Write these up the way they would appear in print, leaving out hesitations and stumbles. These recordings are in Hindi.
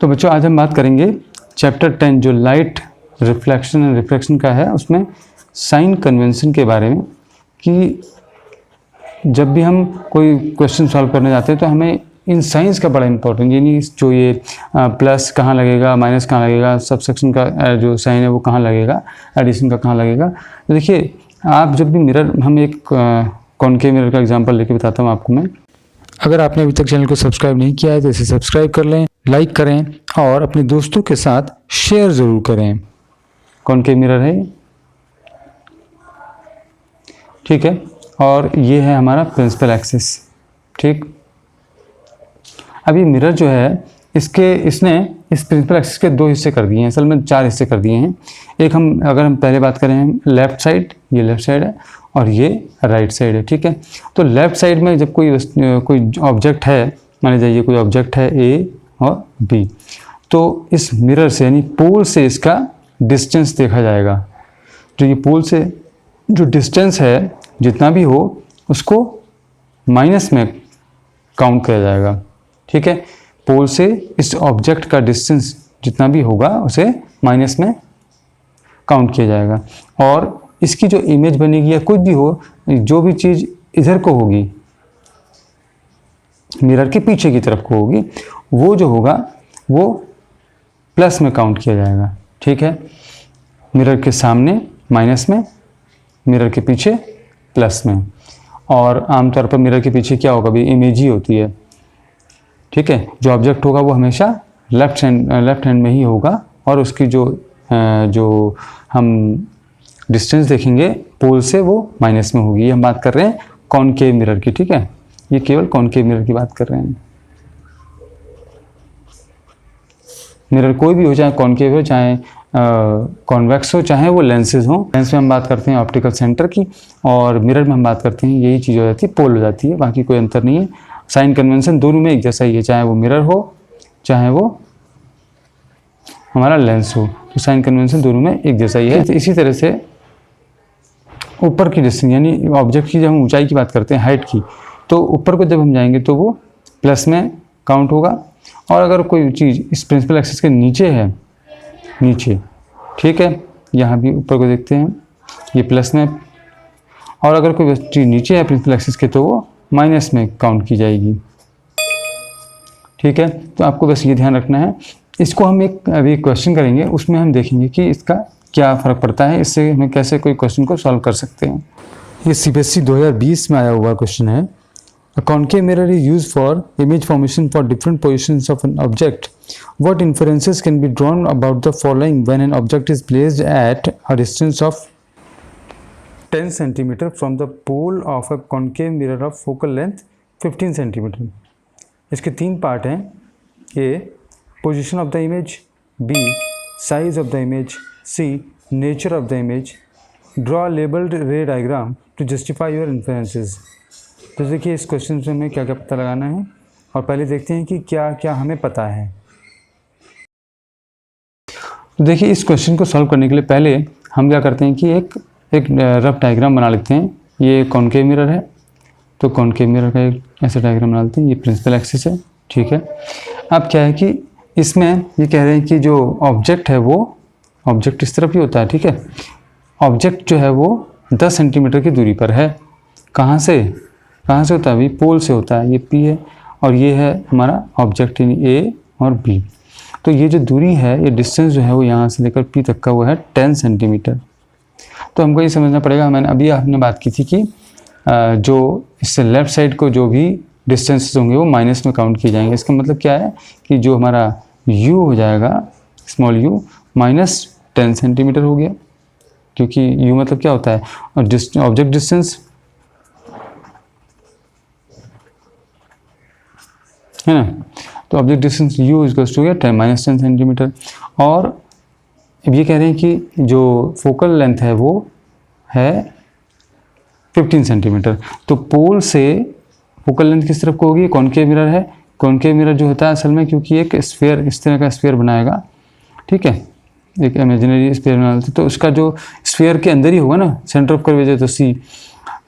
तो बच्चों आज हम बात करेंगे चैप्टर 10 जो लाइट रिफ्लेक्शन एंड रिफ्रैक्शन का है, उसमें साइन कन्वेंशन के बारे में कि जब भी हम कोई क्वेश्चन सॉल्व करने जाते हैं तो हमें इन साइंस का बड़ा इंपॉर्टेंट, यानी जो ये प्लस कहाँ लगेगा, माइनस कहाँ लगेगा, सबसेक्शन का जो साइन है वो कहाँ लगेगा, एडिशन का कहाँ लगेगा। तो देखिए आप जब भी मिरर, हम एक कॉनकेव मिरर का एग्जांपल लेके बताता हूँ आपको मैं। अगर आपने अभी तक चैनल को सब्सक्राइब नहीं किया है तो इसे सब्सक्राइब कर लें, लाइक करें और अपने दोस्तों के साथ शेयर ज़रूर करें। कॉनकेव मिरर है, ठीक है, और ये है हमारा प्रिंसिपल एक्सिस। ठीक, अब ये मिरर जो है इसने इस प्रिंसिपल एक्सिस के दो हिस्से कर दिए हैं, असल में 4 हिस्से कर दिए हैं। एक अगर हम पहले बात करें लेफ़्ट साइड, ये लेफ़्ट साइड है और ये राइट साइड है। ठीक है, तो लेफ़्ट साइड में जब कोई ऑब्जेक्ट है, मान लीजिए कोई ऑब्जेक्ट है ए और बी, तो इस मिरर से यानी पोल से इसका डिस्टेंस देखा जाएगा। जो ये पोल से जो डिस्टेंस है जितना भी हो उसको माइनस में काउंट किया जाएगा। ठीक है, पोल से इस ऑब्जेक्ट का डिस्टेंस जितना भी होगा उसे माइनस में काउंट किया जाएगा। और इसकी जो इमेज बनेगी या कुछ भी हो, जो भी चीज़ इधर को होगी, मिरर के पीछे की तरफ को होगी, वो जो होगा वो प्लस में काउंट किया जाएगा। ठीक है, मिरर के सामने माइनस में, मिरर के पीछे प्लस में। और आमतौर पर मिरर के पीछे क्या होगा भी, इमेज ही होती है। ठीक है, जो ऑब्जेक्ट होगा वो हमेशा लेफ्ट हैंड में ही होगा और उसकी जो हम डिस्टेंस देखेंगे पोल से वो माइनस में होगी। ये हम बात कर रहे हैं कॉनकेव मिरर की। ठीक है, ये केवल कॉनकेव मिरर की बात कर रहे हैं। मिरर कोई भी हो, चाहे कॉनकेव हो, चाहे कॉन्वेक्स हो, चाहे वो लेंसेज हो। लेंस में हम बात करते हैं ऑप्टिकल सेंटर की और मिरर में हम बात करते हैं यही चीज़ हो जाती है, पोल हो जाती है, बाकी कोई अंतर नहीं है। साइन कन्वेंशन दोनों में एक जैसा ही है, चाहे वो मिरर हो चाहे वो हमारा लेंस हो, तो साइन कन्वेंशन दोनों में एक जैसा ही है। इसी तरह से ऊपर की डिस्टेंस, यानी ऑब्जेक्ट की जब हम ऊंचाई की बात करते हैं, हाइट की, तो ऊपर को जब हम जाएंगे तो वो प्लस में काउंट होगा। और अगर कोई चीज़ इस प्रिंसिपल एक्सिस के नीचे है, नीचे, ठीक है, यहाँ भी ऊपर को देखते हैं ये प्लस में, और अगर कोई चीज़ नीचे है प्रिंसिपल एक्सिस के तो वो माइनस में काउंट की जाएगी। ठीक है, तो आपको बस ये ध्यान रखना है। इसको हम अभी क्वेश्चन करेंगे, उसमें हम देखेंगे कि इसका क्या फ़र्क पड़ता है, इससे हमें कैसे कोई क्वेश्चन को सॉल्व कर सकते हैं। ये CBSE 2020 में आया हुआ क्वेश्चन है। A concave mirror is used for image formation for different positions of an object. What inferences can be drawn about the following when an object is placed at a distance of 10 cm from the pole of a concave mirror of focal length 15 cm? इसके 3 पार्ट हैं। A. Position of the image. B. Size of the image. C. Nature of the image. Draw a labeled ray diagram to justify your inferences. तो देखिए इस क्वेश्चन से हमें क्या क्या पता लगाना है और पहले देखते हैं कि क्या क्या हमें पता है। तो देखिए इस क्वेश्चन को सॉल्व करने के लिए पहले हम क्या करते हैं कि एक रफ डायग्राम बना लेते हैं। ये कॉनकेव मिरर है, तो कॉनकेव मिरर का एक ऐसा डायग्राम बना लेते हैं। ये प्रिंसिपल एक्सिस है, ठीक है। अब क्या है कि इसमें ये कह रहे हैं कि जो ऑब्जेक्ट है वो ऑब्जेक्ट इस तरफ ही होता है, ठीक है। ऑब्जेक्ट जो है वो 10 सेंटीमीटर की दूरी पर है। कहाँ से होता है? अभी पोल से होता है। ये P है और ये है हमारा ऑब्जेक्ट यानी A और B। तो ये जो दूरी है, ये डिस्टेंस जो है वो यहाँ से लेकर P तक का वो है 10 सेंटीमीटर। तो हमको ये समझना पड़ेगा, हमने बात की थी कि जो इससे लेफ़्ट साइड को जो भी डिस्टेंसेस होंगे वो माइनस में काउंट किए जाएंगे। इसका मतलब क्या है कि जो हमारा U हो जाएगा, स्मॉल u माइनस 10 सेंटीमीटर हो गया, क्योंकि U मतलब क्या होता है और ऑब्जेक्ट डिस्टेंस है ना। तो object distance U equals to गया माइनस 10 सेंटीमीटर। और अब ये कह रहे हैं कि जो फोकल लेंथ है वो है 15 सेंटीमीटर। तो पोल से फोकल लेंथ किस तरफ को होगी? कॉनकेव मिरर है। कॉनकेव मिरर जो होता है असल में, क्योंकि एक स्फीयर, इस तरह का स्फीयर बनाएगा, ठीक है, एक इमेजिनरी स्फीयर बना लेते, तो उसका जो स्फीयर के अंदर ही होगा ना, सेंटर ऑफ कर्वेचर तो C,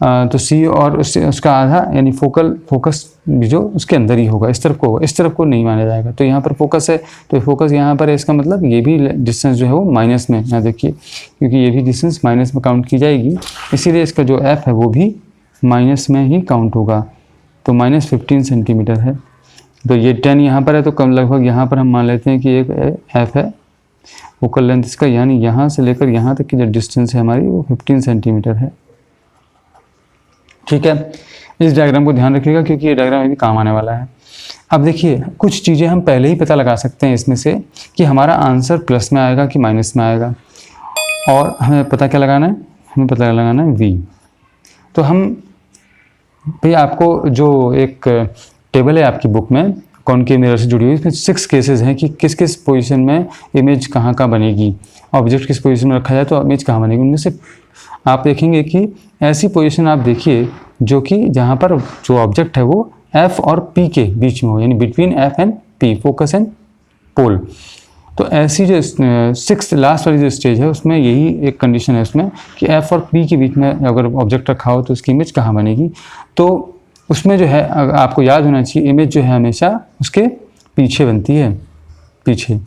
तो सी और उसका आधा यानी फोकस भी जो उसके अंदर ही होगा, इस तरफ को नहीं माना जाएगा। तो यहाँ पर फोकस है, तो फोकस यहाँ पर है, इसका मतलब ये भी डिस्टेंस जो है वो माइनस में, यहाँ देखिए, क्योंकि ये भी डिस्टेंस माइनस में काउंट की जाएगी, इसीलिए इसका जो एफ है वो भी माइनस में ही काउंट होगा। तो -15 सेंटीमीटर है। तो ये 10 यहाँ पर है, तो कम लगभग यहाँ पर हम मान लेते हैं कि एक एफ है फोकल लेंथ इसका, यानी यहाँ से लेकर यहाँ तक की जो डिस्टेंस है हमारी वो 15 सेंटीमीटर है। ठीक है, इस डायग्राम को ध्यान रखिएगा क्योंकि ये डायग्राम अभी काम आने वाला है। अब देखिए कुछ चीज़ें हम पहले ही पता लगा सकते हैं इसमें से कि हमारा आंसर प्लस में आएगा कि माइनस में आएगा, और हमें पता क्या लगाना है, हमें पता लगाना है वी। तो हम भैया आपको जो एक टेबल है आपकी बुक में कॉनकेव मिरर से जुड़ी हुई, इसमें 6 केसेस हैं कि किस किस पोजीशन में इमेज कहाँ बनेगी, ऑब्जेक्ट किस पोजीशन में रखा जाए तो इमेज कहाँ बनेगी। उनमें से आप देखेंगे कि ऐसी पोजीशन आप देखिए जो कि जहाँ पर जो ऑब्जेक्ट है वो एफ और पी के बीच में हो, यानी between F and P, focus and pole. तो ऐसी जो 6th लास्ट वाली जो स्टेज है उसमें यही एक कंडीशन है उसमें कि एफ और पी के बीच में अगर ऑब्जेक्ट रखा हो तो उसकी इमेज कहाँ बनेगी। तो उसमें जो है आपको याद होना चाहिए इमेज जो है हमेशा उसके पीछे बनती है, पीछे।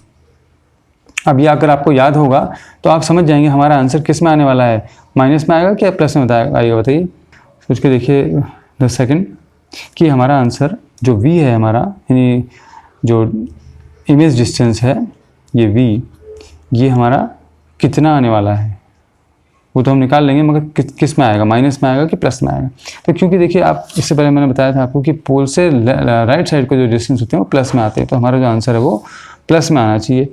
अब ये अगर आपको याद होगा तो आप समझ जाएंगे हमारा आंसर किस में आने वाला है, माइनस में आएगा क्या प्लस में आएगा, बताइए। सोच के देखिए 10 सेकेंड कि हमारा आंसर जो वी है हमारा, यानी जो इमेज डिस्टेंस है ये वी, ये हमारा कितना आने वाला है वो तो हम निकाल लेंगे, मगर किस में आएगा, माइनस में आएगा कि प्लस में आएगा। तो क्योंकि देखिए आप इससे पहले मैंने बताया था आपको कि पोल से राइट साइड को जो डिस्टेंस होते हैं वो प्लस में आते हैं, तो हमारा जो आंसर है वो प्लस में आना चाहिए,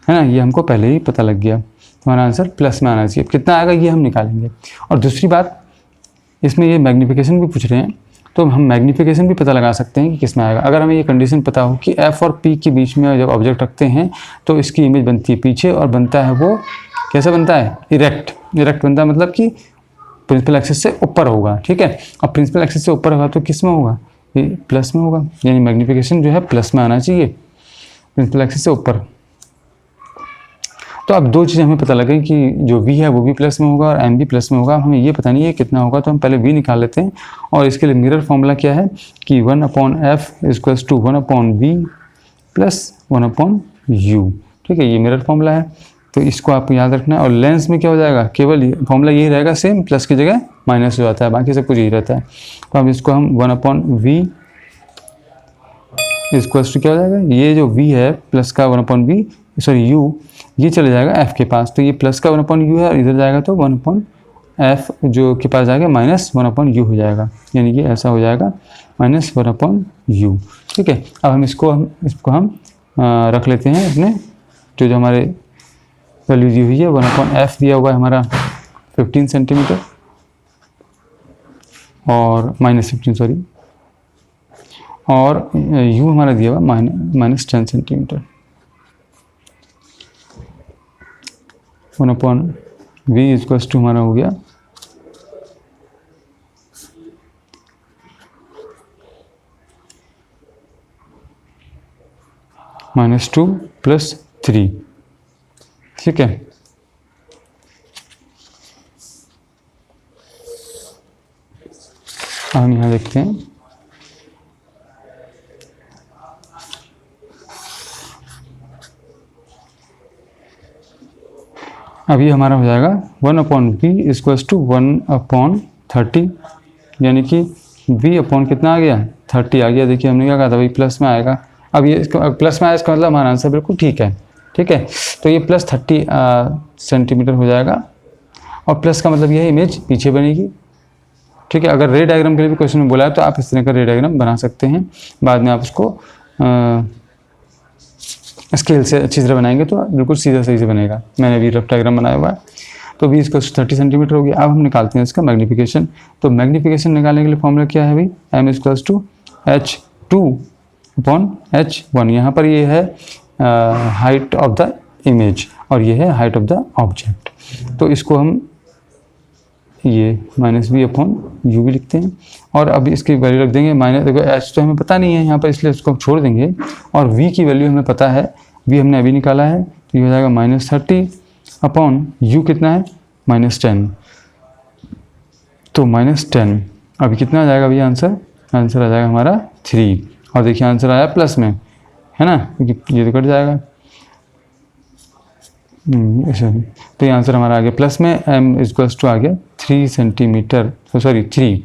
है ना। ये हमको पहले ही पता लग गया, हमारा आंसर प्लस में आना चाहिए। कितना आएगा ये हम निकालेंगे। और दूसरी बात, इसमें ये मैग्नीफिकेशन भी पूछ रहे हैं, तो हम मैग्नीफिकेशन भी पता लगा सकते हैं कि किस में आएगा। अगर हमें ये कंडीशन पता हो कि एफ और पी के बीच में जब ऑब्जेक्ट रखते हैं तो इसकी इमेज बनती है पीछे, और बनता है वो कैसे बनता है, इरेक्ट बनता है, मतलब कि प्रिंसिपल एक्सिस से ऊपर होगा। ठीक है, अब प्रिंसिपल एक्सिस से ऊपर होगा तो किस में होगा, ये प्लस में होगा, यानी मैग्नीफिकेशन जो है प्लस में आना चाहिए, प्रिंसिपल एक्सिस से ऊपर। तो अब दो चीज़ें हमें पता लगे कि जो v है वो भी प्लस में होगा और m भी प्लस में होगा। हमें ये पता नहीं है कितना होगा, तो हम पहले v निकाल लेते हैं। और इसके लिए मिरर फॉर्मूला क्या है कि 1/f = 1/v + 1/u। ठीक है, ये मिरर फॉर्मूला है, तो इसको आपको याद रखना है। और लेंस में क्या हो जाएगा, केवल फॉर्मूला यही रहेगा सेम, प्लस की जगह माइनस हो जाता है, बाकी सब कुछ यही रहता है। तो अब इसको हम 1/v = क्या हो जाएगा, ये जो v है प्लस का 1/v u, ये चले जाएगा f के पास, तो ये प्लस का 1/u है और इधर जाएगा तो 1/f जो के पास जाएगा -1/u हो जाएगा, यानी कि ऐसा हो जाएगा -1/u। ठीक है, अब हम इसको हम रख लेते हैं अपने जो हमारे वैल्यू दी हुई है। 1/f दिया हुआ है हमारा 15 सेंटीमीटर और -15 सॉरी, और u हमारा दिया हुआ -10 सेंटीमीटर। 1/v = हमारा हो गया -2 + 3। ठीक है, हम यहाँ देखते हैं अभी हमारा हो जाएगा 1/v = 1/30, यानी कि v कितना आ गया, 30 आ गया। देखिए हमने क्या कहा था भाई प्लस में आएगा, अब ये इसका प्लस में आया, इसका मतलब हमारा आंसर बिल्कुल ठीक है। ठीक है, तो ये +30 सेंटीमीटर हो जाएगा, और प्लस का मतलब ये इमेज पीछे बनेगी। ठीक है, अगर रे डायग्राम के लिए भी क्वेश्चन में बोला है तो आप इस तरह का रे डायग्राम बना सकते हैं, बाद में आप उसको स्केल से अच्छी तरह बनाएंगे तो बिल्कुल सीधा सही से बनेगा। मैंने भी रफ डायग्राम बनाया हुआ है। तो v = 30 सेंटीमीटर हो गया। अब हम निकालते हैं इसका मैग्नीफिकेशन। तो मैग्नीफिकेशन निकालने के लिए फॉर्मूला क्या है भाई, m = h2/h1। यहाँ पर ये है हाइट ऑफ द इमेज और ये है हाइट ऑफ द ऑब्जेक्ट। तो इसको हम ये -v/u भी लिखते हैं, और अब इसकी वैल्यू रख देंगे देखो h तो हमें पता नहीं है यहाँ पर, इसलिए इसको हम छोड़ देंगे, और v की वैल्यू हमें पता है, v हमने अभी निकाला है, तो ये हो जाएगा -30/u कितना है, -10। तो -10, अभी कितना आ जाएगा भैया आंसर? आंसर आ जाएगा हमारा 3। और देखिए आंसर आया प्लस में, है ना, क्योंकि ये तो कट जाएगा। तो ये आंसर हमारा आ गया प्लस में, m इक्वल्स टू आ गया 3 centimetre, sorry 3,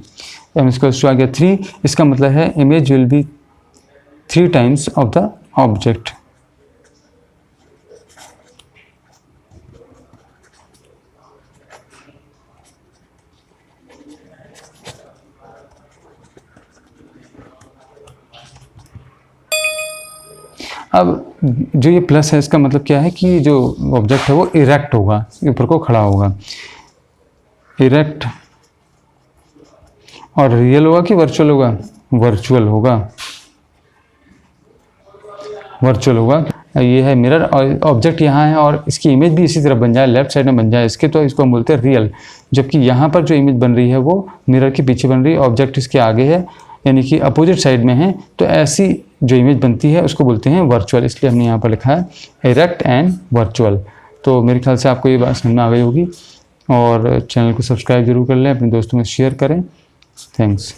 m equals to आ गया 3। इसका मतलब है image will be 3 times of the object. अब जो ये प्लस है इसका मतलब क्या है कि जो ऑब्जेक्ट है वो इरेक्ट होगा, ऊपर को खड़ा होगा, इरेक्ट। और रियल होगा कि वर्चुअल होगा? वर्चुअल होगा, वर्चुअल होगा। ये है मिरर और ऑब्जेक्ट यहाँ है और इसकी इमेज भी इसी तरह बन जाए, लेफ्ट साइड में बन जाए इसके, तो इसको हम बोलते हैं रियल। जबकि यहाँ पर जो इमेज बन रही है वो मिरर के पीछे बन रही है, ऑब्जेक्ट इसके आगे है, यानी कि अपोजिट साइड में है, तो ऐसी जो इमेज बनती है उसको बोलते हैं वर्चुअल। इसलिए हमने यहाँ पर लिखा है इरेक्ट एंड वर्चुअल। तो मेरे ख्याल से आपको ये बात समझ में आ गई होगी, और चैनल को सब्सक्राइब जरूर कर लें, अपने दोस्तों में शेयर करें। थैंक्स।